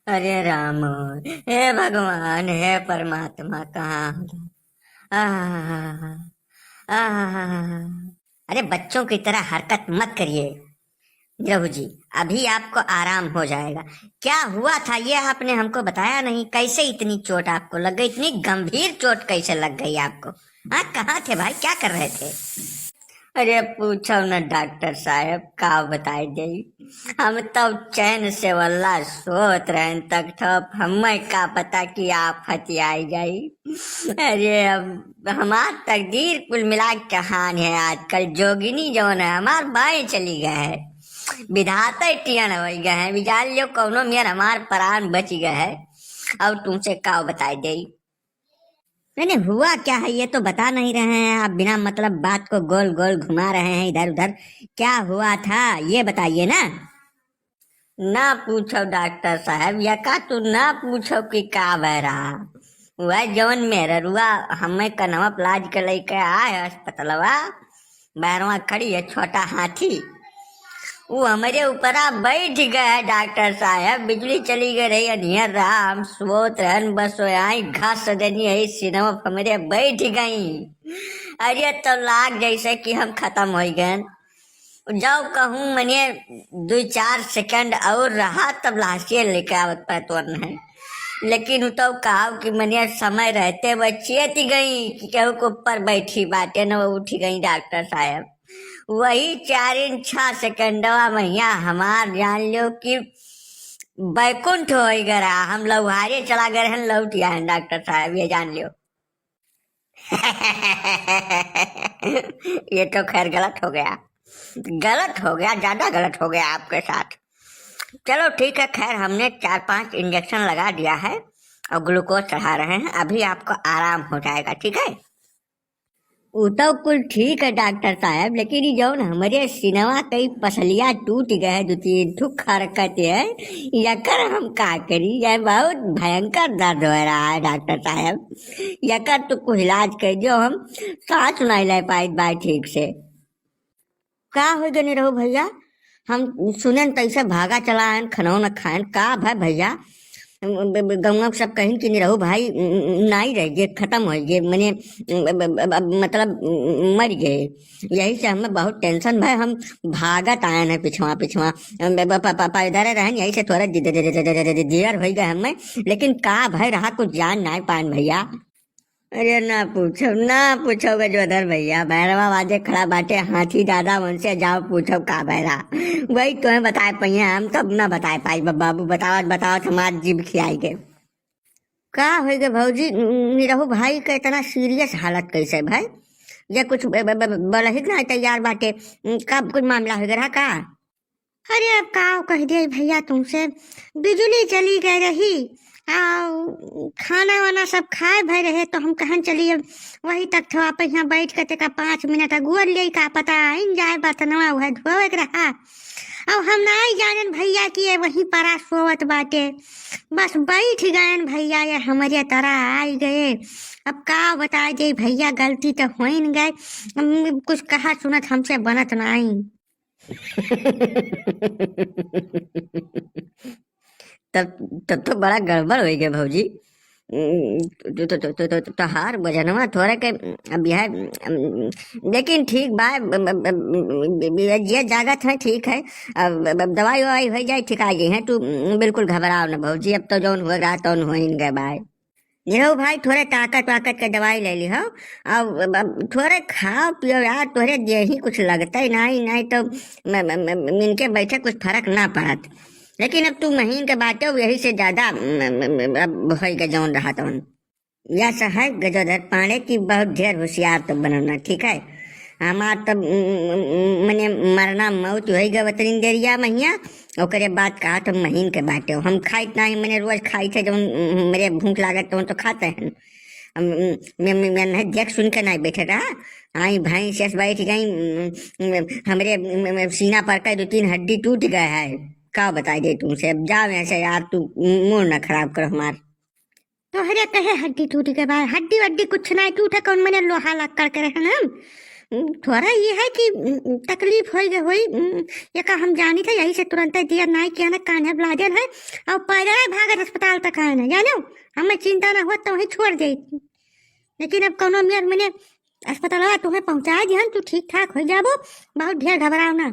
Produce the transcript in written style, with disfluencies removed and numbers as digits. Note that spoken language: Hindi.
अरे राम, हे भगवान, हे परमात्मा, कहाँ हो? आह, आह, अरे बच्चों की तरह हरकत मत करिए प्रभु जी। अभी आपको आराम हो जाएगा। क्या हुआ था ये आपने हमको बताया नहीं। कैसे इतनी चोट आपको लग गई? इतनी गंभीर चोट कैसे लग गई आपको? हाँ, कहाँ थे भाई, क्या कर रहे थे? अरे पूछो न डॉक्टर साहब, का बताई जाई। हम तब चैन से वल्ला सोत रहन तक तब हमें का पता कि आप हथियाई जाई। अरे अब हमार तकदीर कुल मिला के कहान है। आजकल जोगिनी जौन है हमार बाएं चली गए है। विधाता टियन हो गए हैं, विचार लियो कौनो मियर हमार प्राण बच गए है। अब तुमसे का बताई दे। नहीं हुआ क्या है ये तो बता नहीं रहे हैं आप, बिना मतलब बात को गोल गोल घुमा रहे हैं इधर उधर। क्या हुआ था ये बताइए ना। ना पूछो डॉक्टर साहब, या का तू ना पूछो कि का बह रहा। वह जवन मेरा रुआ हमें कनवा प्लाज के लेके आए अस्पतलवा, बैरवा खड़ी है छोटा हाथी। वो हमारे ऊपर आ बैठ गया डॉक्टर साहब। बिजली चली गई रही, अनियर रहा, हम सोत रहन बस आई घास देनी है सिनेमा हमारे बैठ गई। अरे तो लाग जैसे कि हम खत्म हो गए। जाओ कहूँ मैंने 2-4 सेकंड और रहा तब लाशिए लेके आवत पैतवन है। लेकिन तो कहा कि मैंने समय रहते वह चेत गई कि केहू के ऊपर बैठी बाटे न, वो उठ गई डॉक्टर साहब। वही 4-6 सेकंडवा मैया हमार जान लो कि बैकुंठ हो गया। हम लौहारे चला गए हैं, लौट आए डॉक्टर साहब, ये जान लियो। ये तो खैर गलत हो गया, गलत हो गया, ज्यादा गलत हो गया आपके साथ। चलो ठीक है, खैर हमने 4-5 इंजेक्शन लगा दिया है और ग्लूकोज चढ़ा रहे हैं। अभी आपको आराम हो जाएगा, ठीक है। वो तो कुल ठीक है डॉक्टर साहब, लेकिन ये जौन हमारे सिनेमा कई पसलियां टूट गए 2-3 हरकत है, यकर हम का करी। यह बहुत भयंकर दर्द हो रहा है डॉक्टर साहब। यकर तो कुछ इलाज कर जो, हम सांस नहीं ले पाए बाय ठीक से। का हो गए रहो भैया? हम सुने तैसे भागा चला आन खनौ न खान का भाई भैया। गंगा सब कहीं कि नहीं रहो भाई, नहीं रह गए, खत्म हो गए, मैंने मतलब मर गए। यही से हमें बहुत टेंशन भाई, हम भागत आए हैं पिछवा पिछवा पैदल रहे, यही से थोड़ा जियर हो गए हमें। लेकिन का भाई रहा कुछ जान नहीं पान भैया। अरे ना पूछो गजोधर भैया, भैरवा वाजे खड़ा बाटे हाथी दादा, उनसे जाओ पूछो का भैरा। वही तुम्हें बताए पाई, हम तब ना बताए पाई। बाबू बताओ बताओ, हमार जीभ खियाई के का हो गए भौजी। निरहु भाई का इतना सीरियस हालत कैसे भाई? ये कुछ बोला ही ना तैयार बाटे। कब कुछ मामला हो गया का? अरे अब का कह दिया भैया तुमसे, बिजली चली गई रही, खाना वाना सब खाए भय रहे तो हम कहन चलिए वही तक थोड़ा पे यहाँ बैठ के तक 5 मिनट अगुअर ले का पता आइन जाए बतनवा वह धोवे के रहा। अब हम नहीं जानन भैया कि ये वहीं परा सोवत बाटे, बस बैठ गए भैया, ये हमारे तरह आई गए। अब का बताए जे भैया, गलती तो हो ही गए, कुछ कहा सुनत हमसे बनत नहीं। तब तब तो बड़ा गड़बड़ हो गया भौजी। तो हार वजनवा थोड़ा के अब यह, लेकिन ठीक बा, ये जागत है ठीक है। अब दवाई ववाई हो जाए ठीक आ गई है, तू बिल्कुल घबराओ ना भौजी। अब तो जौन हो रहा तो हो ही गए भाई। नीरव भाई थोड़े ताकत वाकत के दवाई ले ली हो, अब थोड़े खाओ पियो यार, थोड़े यही कुछ लगता ही नहीं, नहीं तो मिनके बैठे कुछ फर्क ना पड़त। लेकिन अब तू महीन के बाटे यही से ज्यादा अब हो गए जौन रहा तो। यह है गजोधर पांडे की बहुत ढेर होशियार तो बनना, ठीक है। हमार तब मने मरना मौत हो गए वतनी देरिया महिया। ओकरे बाद कहा तो महीन के बाटे हम खाइत नहीं, मैंने रोज खाई थे जब मेरे भूख लागत तो खाते हैं। मैं देख सुन के नहीं बैठे रहा, आई भाई शेष बैठ गई, हमरे सीना पर का 2-3 हड्डी टूट गया है। का बताई दे तुमसे, अब जाओ ऐसे यार, तू मूड ना खराब कर हमार। तो हरे कहे हड्डी टूट गए भाई, हड्डी वड्डी कुछ नहीं टूटे, कौन मैंने लोहा लग कर रहे ना, थोड़ा ये है कि तकलीफ हो गई हुई ये का हम जानी थे यही से तुरंत दिया नाई के ना कान्हे ब्लाजल है और पैदल है भागत अस्पताल तक आए ना जानो हमें चिंता ना हुआ तो वहीं छोड़ दे लेकिन अब कोनो मेर मैंने अस्पताल तुम्हें पहुंचा दिहन तू ठीक ठाक हो जाबो बहुत ढेर घबराओ ना